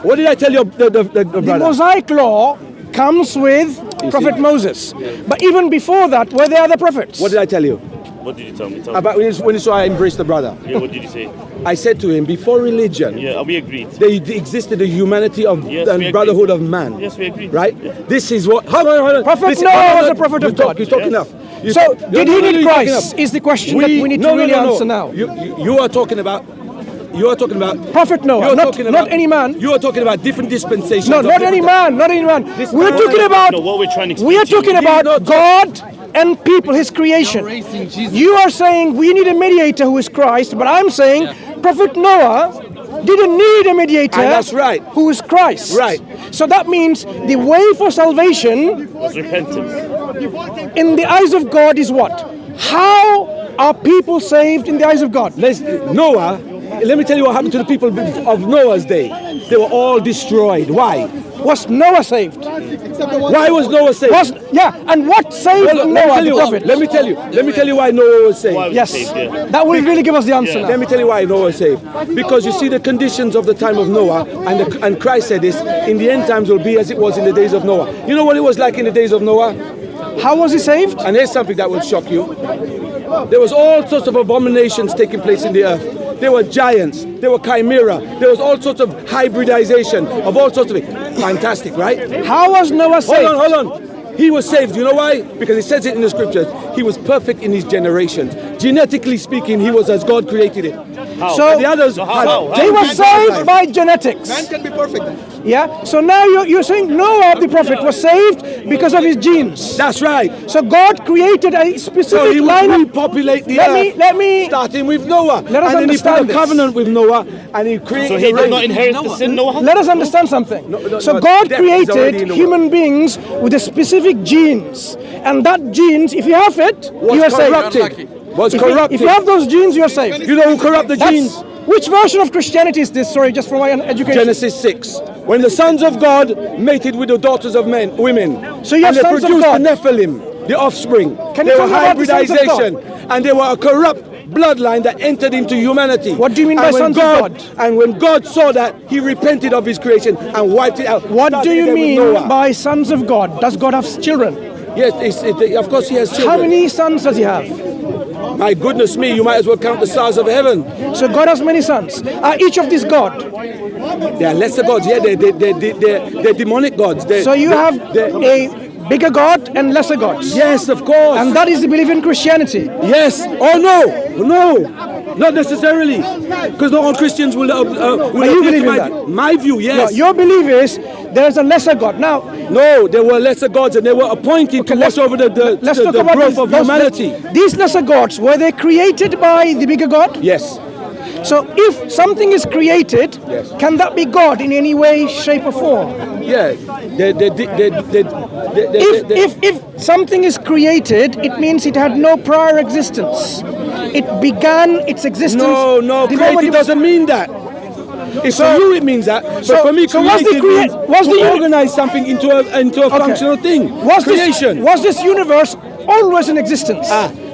What did I tell you, the brother? The Mosaic law comes with Prophet Moses. But even before that, were there other prophets? What did I tell you? What did you tell me? About when you saw I embraced the brother. Yeah, what did you say? I said to him, before religion, Yeah, we agreed. there existed the humanity of Yes, and we brotherhood of man. Yes, we agreed. Right? Yeah. This is what. Hold on. Prophet Noah was a prophet of God. You talk Yes. enough. So, did he need Christ? Is the question that we need to really answer now. You are talking about. You are talking about Prophet Noah, not any man. You are talking about different dispensations. No, not any man, not any man. We're talking about. No, what we're trying to explain We are to you. talking about God and people, His creation. You are saying we need a mediator who is Christ, but I'm saying Prophet Noah didn't need a mediator. And that's right. Who is Christ. Right. So that means the way for salvation Was repentance. in the eyes of God is what? How are people saved in the eyes of God? Noah, let me tell you what happened to the people of Noah's day. They were all destroyed. Why? Was Noah saved? Why was Noah saved? And what saved Noah, the prophet? Let me tell you why Noah was saved. Why was Yes, he saved? Yeah. that will really give us the answer now. Let me tell you why Noah was saved. Because you see the conditions of the time of Noah, and Christ said this, in the end times will be as it was in the days of Noah. You know what it was like in the days of Noah? How was he saved? And here's something that will shock you. There was all sorts of abominations taking place in the earth. There were giants, there were chimera, there was all sorts of hybridization of all sorts of it. Fantastic, right? How was Noah saved? Hold on. He was saved. You know why? Because it says it in the scriptures. He was perfect in his generations. Genetically speaking, he was as God created it. How? So the others, they were saved by genetics. Man can be perfect then. Yeah. So now you're saying Noah the prophet was saved because of his genes. That's right. So God created a specific So he line would of. repopulate the Let earth. me. Starting with Noah. Let us and then he put a understand this. covenant with Noah and he created So he the did not race. inherit the sin, Noah? Let us understand something. no, So no, God death is already created in the human beings with a specific genes, and that genes, if you have it, you are saved. Was corrupted. If you have those genes, you are saved. You know who corrupted the genes? Which version of Christianity is this? Sorry, just for my education. Genesis 6. When the sons of God mated with the daughters of women. So you have and they sons of produced God. the Nephilim, the offspring. Can you They tell were me about the sons of hybridization. And they were a corrupt bloodline that entered into humanity. What do you mean by And when sons of God? And when God saw that, he repented of his creation and wiped it out. What do Started you again with mean Noah. by sons of God? Does God have children? Yes, of course he has children. How many sons does he have? My goodness me, you might as well count the stars of heaven. So God has many sons. Are each of these God? They are lesser gods, yeah, they're demonic gods. So you have a bigger God and lesser gods. Yes, of course. And that is the belief in Christianity. Yes. Oh no, not necessarily, because not all Christians will. But you believe in that? My view, yes. No, your belief is there is a lesser God. Now, no, there were lesser gods, and they were appointed to watch over let's talk the about growth of humanity. These lesser gods, were they created by the bigger God? Yes. So if something is created, Yes. can that be God in any way, shape or form? Yeah. If something is created, it means it had no prior existence. It began its existence. No, the moment created it was- doesn't mean that. If for you it means that, but for me, so what's the created means to uni- organize something into a functional thing. Creation. Was this universe always in existence?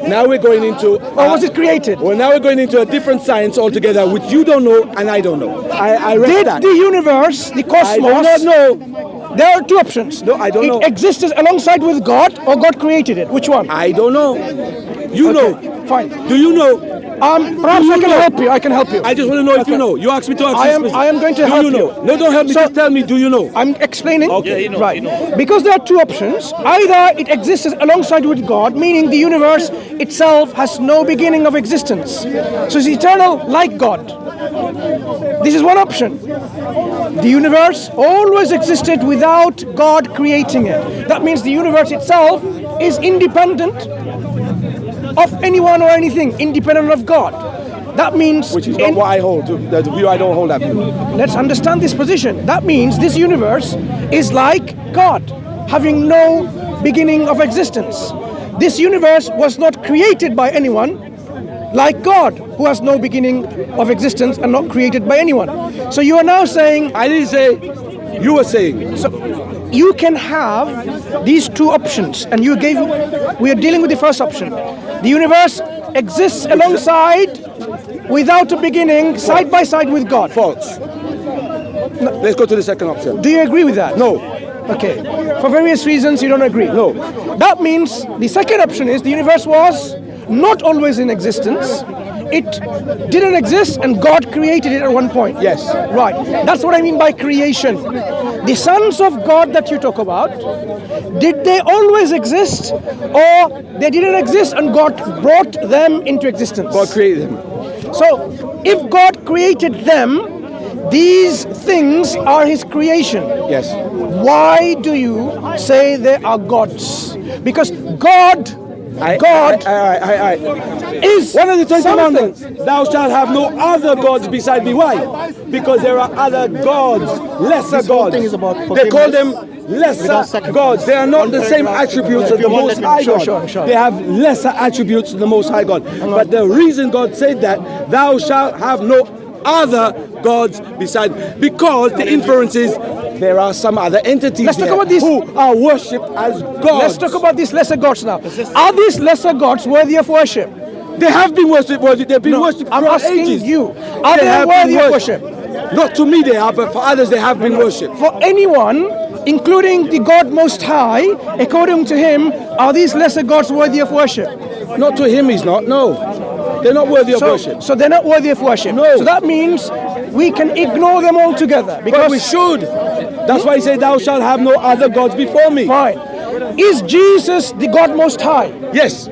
Now we're going into. Or was it created? Well, now we're going into a different science altogether, which you don't know and I don't know. I read Did that. the universe, the I cosmos, do not know. there are two options. No, I don't know. It existed alongside with God, or God created it. Which one? I don't know. You know. Fine. Do you know? Perhaps I can help you. I can help you. I just want to know if you know. You asked me to ask I am going to do help you know? you. No, don't help me. So- Just tell me, do you know? I'm explaining. Okay. Yeah, you know, right. you know. Because there are two options. Either it exists alongside with God, meaning the universe itself has no beginning of existence. So it's eternal like God. This is one option. The universe always existed without God creating it. That means the universe itself is independent of anyone or anything, independent of God. That means, Which is not what I hold. The view I don't hold that view. let's understand this position. That means this universe is like God, having no beginning of existence. This universe was not created by anyone, like God, who has no beginning of existence and not created by anyone. So you are now saying, I didn't say. You were saying. so you can have these two options, and we are dealing with the first option. The universe exists alongside, without a beginning, side by side with God. False. Let's go to the second option. Do you agree with that? No. Okay. For various reasons, you don't agree. No. That means the second option is the universe was not always in existence. It didn't exist and God created it at one point. Yes. Right. That's what I mean by creation. The sons of God that you talk about, did they always exist or they didn't exist and God brought them into existence? God created them. So, if God created them, these things are His creation. Yes. Why do you say they are gods? Because God is one of the 10 something. commandments. Thou shalt have no other gods beside me. Why? Because there are other gods, lesser gods. thing is about They call forgiveness them lesser sacrifice. gods. They are not the same attributes as the Most High God. Sure. They have lesser attributes than the Most High God. But the reason God said that, thou shalt have no other gods beside, because the inference is there are some other entities Let's talk here about this. who are worshipped as gods. Let's talk about these lesser gods now. Are these lesser gods worthy of worship? They have been worshipped. They've been worshipped I'm throughout asking ages. you, are they have worthy been of worship? Not to me they are, but for others they have been worshipped. For anyone, including the God Most High, according to him, are these lesser gods worthy of worship? Not to him he's not, no. They're not worthy of worship. So they're not worthy of worship. No. So that means we can ignore them altogether. Because But we should. That's why he said, thou shalt have no other gods before me. Fine. Is Jesus the God Most High? Yes.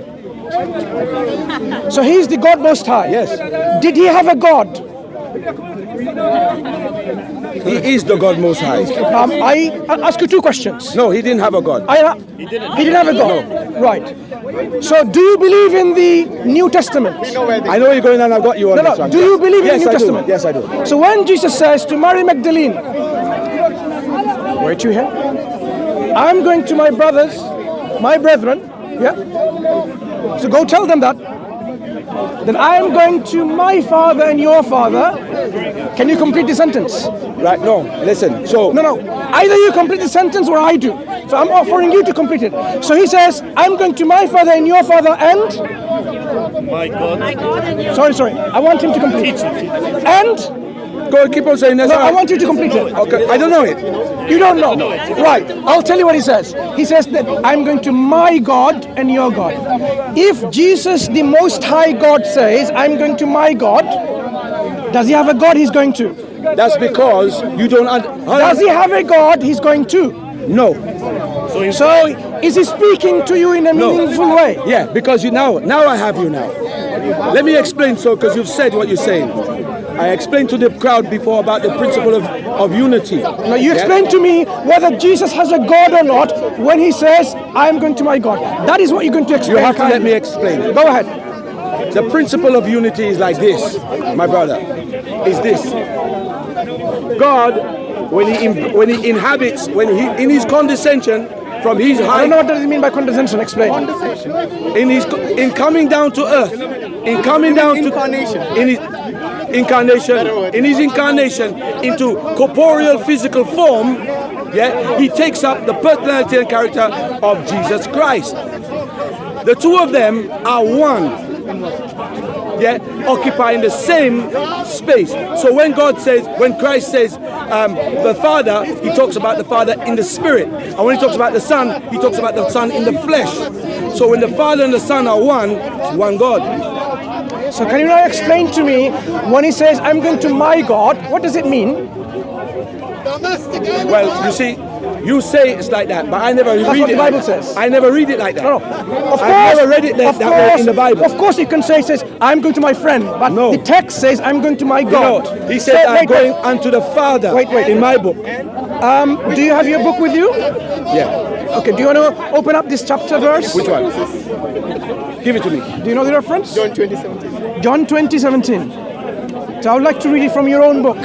So he's the God Most High. Yes. Did he have a God? He is the God Most High. I ask you two questions. No, he didn't have a God. He didn't have a God. Right. So do you believe in the New Testament? I know you're going on, I've got you on No, this no. one. Do you believe in Yes, the New I do. Testament? Yes, I do. So when Jesus says to Mary Magdalene, wait you here? I'm going to my brethren, yeah? So go tell them that. Then I am going to my father and your father. Can you complete the sentence? Right, no, listen. So, No. Either you complete the sentence or I do. So I'm offering you to complete it. So he says, I'm going to my father and your father and... My God. Sorry. I want him to complete. And... go keep on saying that. No, I want you to complete it. Okay, I don't know it. You don't know. Right. I'll tell you what he says. He says that I'm going to my God and your God. If Jesus, the Most High God, says, I'm going to my God, does he have a God he's going to? That's because you don't Does he have a God he's going to? No. So is he speaking to you in a meaningful way? Yeah, because you now I have you now. Let me explain because you've said what you're saying. I explained to the crowd before about the principle of unity. Now you explain to me whether Jesus has a God or not when he says, I'm going to my God. That is what you're going to explain. You have to let me explain. Go ahead. The principle of unity is like this, my brother, is this. God, when he inhabits, in his condescension from his I high, don't know what does it mean by condescension. Explain. in coming down to earth, in coming down to in his incarnation into corporeal physical form, yeah, he takes up the personality and character of Jesus Christ. The two of them are one, yeah, occupying the same space. So when Christ says the Father, he talks about the Father in the Spirit. And when he talks about the Son, he talks about the Son in the flesh. So when the Father and the Son are one, it's one God. So can you now explain to me when he says, I'm going to my God, what does it mean? Well, you see, you say it's like that, but I never read what it the Bible like that. says. I never read it like that. No. Of I've never read it that way in the Bible. Of course you can say, it says, I'm going to my friend, but No. the text says, I'm going to my You God. know, he said, I'm going unto the Father in my book. Do you have your book with you? Yeah. Okay, do you want to open up this chapter verse? Which one? Give it to me. Do you know the reference? John 2017. John 20:17. So I would like to read it from your own book.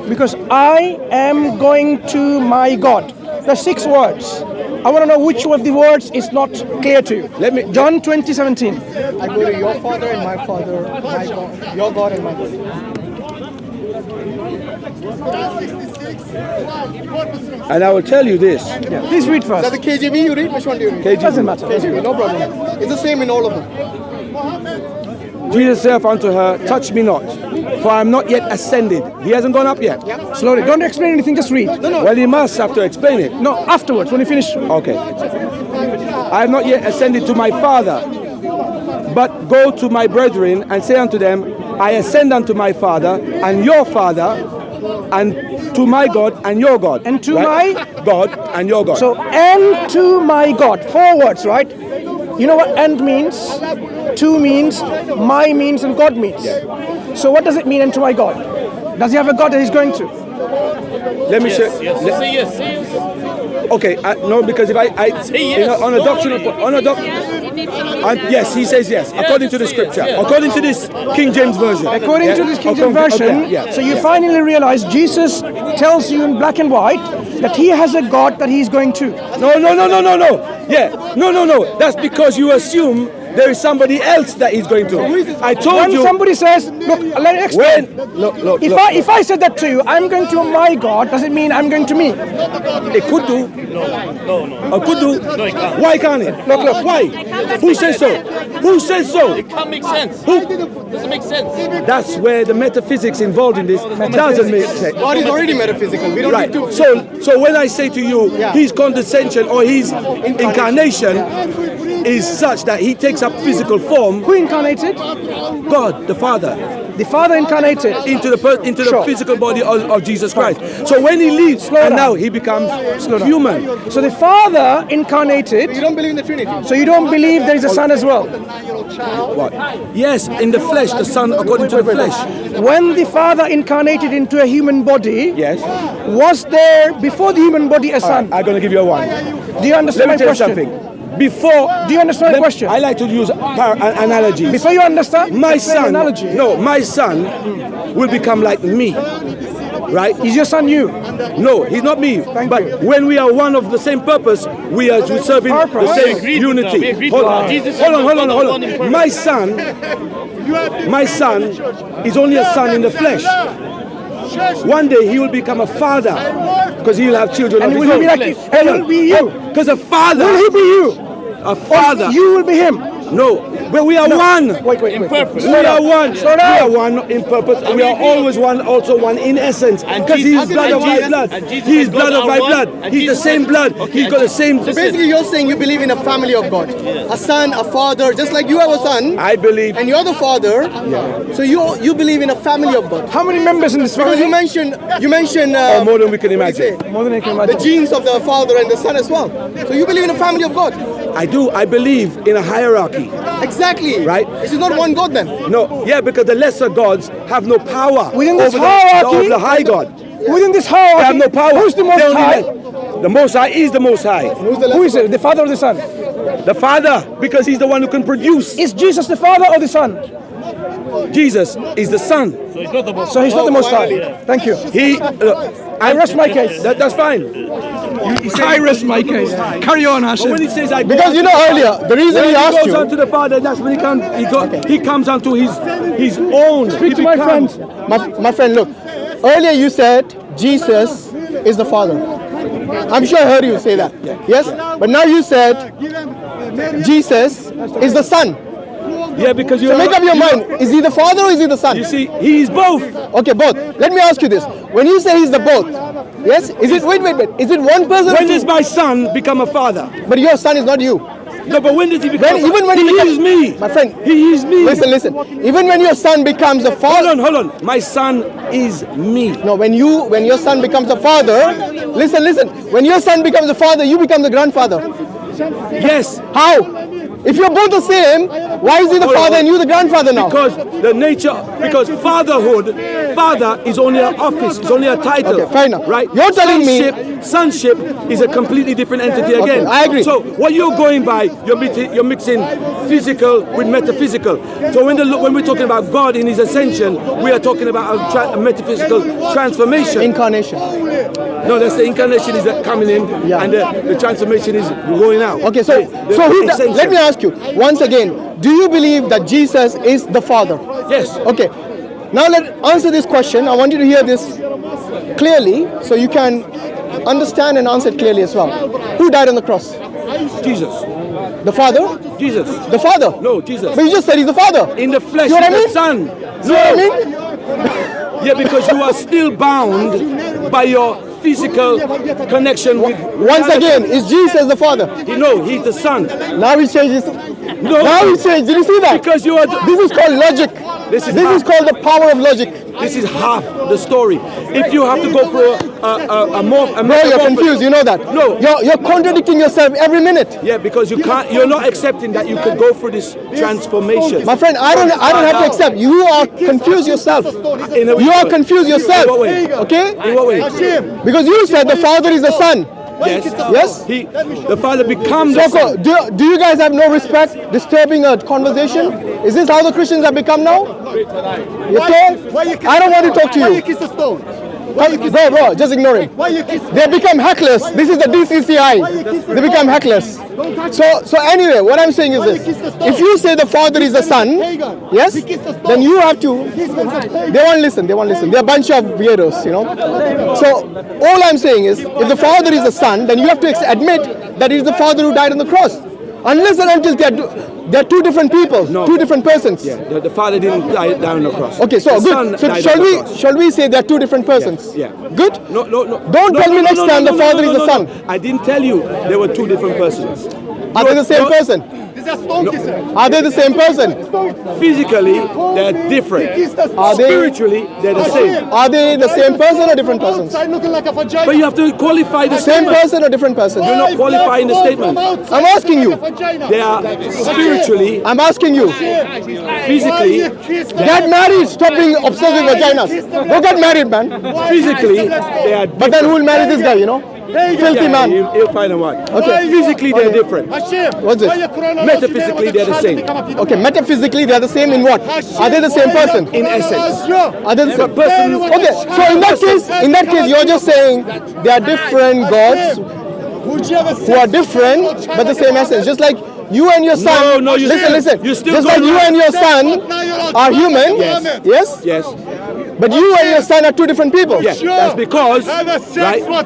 Because I am going to my God. There's 6 words. I want to know which of the words is not clear to you. John 20:17. I go to your father and my father, my God, your God and my God. And I will tell you this. Yeah. Please read Is that first. the KJV you read? Which one do you read? It doesn't matter. KJV, no problem. It's the same in all of them. Jesus saith unto her, touch me not, for I am not yet ascended. He hasn't gone up yet. Slowly. Don't explain anything, just read. Well, he must have to explain it. No, afterwards, when you finish. Okay. I have not yet ascended to my Father, but go to my brethren and say unto them, I ascend unto my Father and your Father, and to my God and your God. And to my God and your God. So, and to my God. 4 words, right? You know what and means? To means, my means, and God means. So what does it mean, and to my God? Does he have a God that he's going to? Let me show. Okay, no, because if I you know, on a doctrinal, yes, he says yes, according to the scripture, according to this King James version. According to this King James version, so you finally realize Jesus tells you in black and white that he has a God that he's going to. No. Yeah, no. That's because you assume there is somebody else that he's going to. I told you. When somebody says, look, let me explain. Look, if I said that to you, I'm going to my God, does it mean I'm going to me? It could do. No. It could do. No, it can't. Why can't it? Look. Why? Who says so? Who says so? It can't make sense. Who? Doesn't make sense. That's where the metaphysics involved in this doesn't make sense. God is already metaphysical. We don't Right. need to. So when I say to you, his condescension or his incarnation is such that he takes up physical form. Who incarnated? God, the Father, The Father incarnated. into the physical body of Jesus Christ. So when he leaves, now he becomes human. So the Father incarnated. You don't believe in the Trinity. So you don't believe there is a Son as well. What? Yes, in the flesh, the Son according to the flesh. When the Father incarnated into a human body, Yes. was there before the human body a Son? I'm going to give you a one. Do you understand Let me my tell you question? something. Before, Do you understand the question? I like to use analogies. Before you understand, My explain the son, analogy. no, my son will become like me, right? Is your son you? No, he's not me. Thank but you. when we are one of the same purpose, we are serving the Purpose. same We agreed with that. We unity. agreed Hold with on, that. Jesus hold said on, God hold is on. one in purpose. My son is only a son in the flesh. One day he will become a father because he will have children And of will his he be own. like you? And will be you? Because a father, Will he be you? a father. You will be him. No, but we are one. Wait. In purpose. We are one. Slow We down. are one in purpose. We are always one, also one in essence. And Because he is Jesus- blood of and my Jesus- blood. and Jesus He is and blood God of my are one, blood. and He's the Jesus same said- blood. Okay, He's got the same. Basically, you're saying you believe in a family of God. A son, a father, just like you have a son, I believe. and you're the father. So you believe in a family of God. How many members in this Because family? you mentioned More than we can imagine. More than I can the imagine. genes of the father and the son as well. So you believe in a family of God. I do. I believe in a hierarchy. Exactly. Right. This is not one God then. No, yeah, because the lesser gods have no power Within this over hierarchy- the high God. Within this They hierarchy, have no power. who's the most They only high? The most high is the most high. Who is it? The Father or the Son? The Father, because he's the one who can produce. Is Jesus the Father or the Son? Jesus is the Son. So it's not the most. So he's not the Most High. Thank you. He. I rest my case. That's fine. I rest my case. Carry on, But when Hashim. he says I go Because unto you know the earlier, Father, the reason when he asked goes you- on to the Father, that's when he comes onto his own. Speak to my friend. My friend, look. Earlier you said Jesus is the Father. I'm sure I heard you say that. Yes? But now you said Jesus is the Son. Yeah, because you So make up your mind. Is he the Father or is he the Son? You see, he is both. Okay, both. Let me ask you this. When you say he's the both, yes? Is it, wait. Is it one person? When does my son become a father? But your son is not you. No, but when does he become? Even when he becomes- is me. My friend, He is me. listen. Even when your son becomes a father, Hold on. My son is me. no, when your son becomes a father, listen. When your son becomes a father, you become the grandfather. Yes, How? If you're both the same, why is he the Hold on. father and you the grandfather now? because father is only an office, it's only a title. Okay, fair enough. Right? You're telling me- sonship is a completely different entity again. I agree. So what you're going by, you're mixing physical with metaphysical. So when we're talking about God in his ascension, we are talking about a metaphysical transformation. Incarnation. No, that's the incarnation is coming in, Yeah. and the transformation is going out. Okay, so The ascension. let me ask you once again. Do you believe that Jesus is the Father? Yes. Okay. Now let's answer this question. I want you to hear this clearly so you can understand and answer it clearly as well. Who died on the cross? Jesus. The Father? Jesus. The Father? No, Jesus. But you just said He's the Father. In the flesh, See what I the mean? Son. See what I mean? Yeah, because you are still bound by your physical connection with. Once again, is Jesus the Father? No, He's the Son. Now He's changed His... No. Now He's changed. Did you see that? Because you are. This is called logic. This is This is called the power of logic. This is half the story. If you have to go for a more, Bro, you're confused. You know that? No. You're contradicting yourself every minute. Yeah, because you can't. You're not accepting that you could go through this transformation. My friend, I don't have to accept. You are confused yourself. You are confused yourself. In what way? Okay? In what way? Because you said the Father is the Son. Yes. Yes? The Father becomes the So, Son. do you guys have no respect, disturbing a conversation? Is this how the Christians have become now? You okay? I don't want to talk to you. Bro, just ignore him. They become hecklers. This is the DCCI. They become hecklers. So anyway, what I'm saying is this. If you say the Father is the Son, yes, then you have to. They won't listen. They won't listen. They're a bunch of weirdos, you know. So all I'm saying is, if the Father is the Son, then you have to admit that He's the Father who died on the cross. Unless and until they're two different people, two different persons. Yeah, the Father didn't die on the cross. Okay, so the good. Son So died on the cross. shall we say they're two different persons? Yeah. Good? No. Don't tell me next time the Father is the Son. I didn't tell you they were two different persons. Are they the same person? Are they the same person? Physically, they're different. Are they? Spiritually, they're the same. Are they the same person or different persons? But you have to qualify the Same statement. person or different person? You're not qualifying the statement. I'm asking you. They are spiritually, I'm asking you. physically, Get married. Stop being obsessed with vaginas. Go get married, man. physically, they are different. But then who will marry this guy, you know? Filthy man. He'll find a wife. Okay. Physically, they're different. What's it? Metaphysically, they're the same. Okay, metaphysically they're the same in what? Are they the same person? In essence. Are they the same person? Okay, so in that case, you're just saying they are different gods who are different but the same essence. Just like you and your son. No, listen. you're still Just like going you wrong. and your son are human. Yes. Yes. But you and your son are two different people. Yes. That's because, right?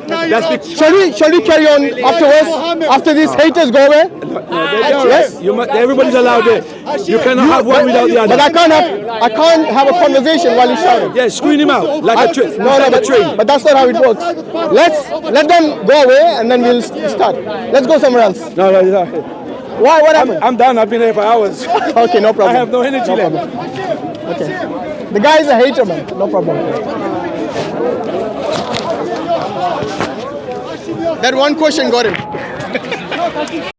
That's because. Shall we carry on afterwards? After these haters go away? Yes. Everybody's allowed it. You cannot have one without the other. But I can't have a conversation while he's shouting. Yeah, screen him out like a train. But that's not how it works. Let them go away and then we'll start. Let's go somewhere else. No. Why? What happened? I'm done. I've been here for hours. Okay, no problem. I have no energy left. Okay. The guy is a hater, man. No problem. That one question got him.